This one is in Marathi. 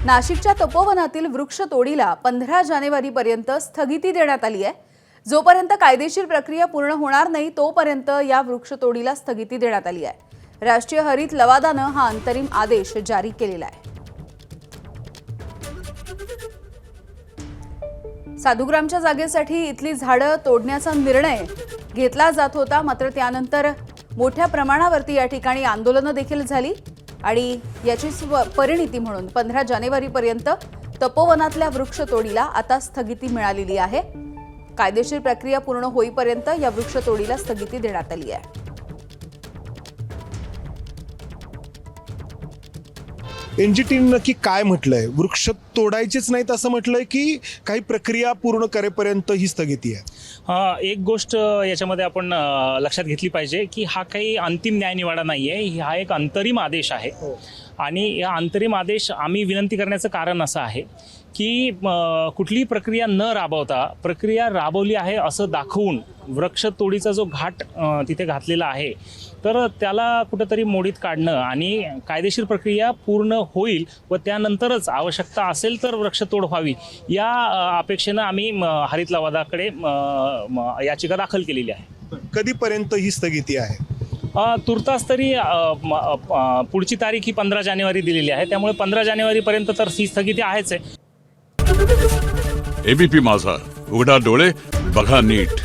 नाशिकच्या तपोवनातील वृक्षतोडीला 15 जानेवारीपर्यंत स्थगिती देण्यात आली आहे। जोपर्यंत कायदेशीर प्रक्रिया पूर्ण होणार नाही तोपर्यंत या वृक्षतोडीला स्थगिती देण्यात आली आहे। राष्ट्रीय हरित लवादानं हा अंतरिम आदेश जारी केलेला आहे। साधुग्रामच्या जागेसाठी इथली झाडं तोडण्याचा निर्णय घेतला जात होता, मात्र त्यानंतर मोठ्या प्रमाणावरती या ठिकाणी आंदोलनं देखील झाली आणि याची परिणिती म्हणून 15 जानेवारीपर्यंत तपोवनातल्या वृक्षतोडीला आता स्थगिती मिळालेली आहे। कायदेशीर प्रक्रिया पूर्ण होईपर्यंत या वृक्षतोडीला स्थगिती देण्यात आली आहे। एनजीटीने नक्की काय म्हटलंय? वृक्ष तोडायचेच नाहीत असं म्हटलंय की काही प्रक्रिया पूर्ण करेपर्यंत ही स्थगिती आहे? एक गोष्ट याच्यामध्ये आपण लक्षात घेतली पाहिजे की हा काही अंतिम न्यायनिवाडा नाही आहे, हा एक अंतरिम आदेश आहे। आणि या अंतरिम आदेश आम्ही विनंती करण्याचं कारण असं आहे की कुठलीही प्रक्रिया न राबवता प्रक्रिया राबवली आहे असं दाखवून वृक्षतोडीचा जो घाट तिथे घातलेला आहे तर त्याला कुठेतरी मोडीत काढणं आणि कायदेशीर प्रक्रिया पूर्ण होईल व त्यानंतरच आवश्यकता असेल तर वृक्षतोड व्हावी या अपेक्षेनं आम्ही हरित लवादाकडे याचिका दाखल केलेली आहे। कधीपर्यंत ही स्थगिती आहे? तुर्तास तरी पुढची तारीख ही 15 जानेवारी दिलेली आहे, त्यामुळे 15 जानेवारीपर्यंत तर ही स्थगिती आहेच आहे। एबीपी माझा, उघडा डोळे बघा नीट।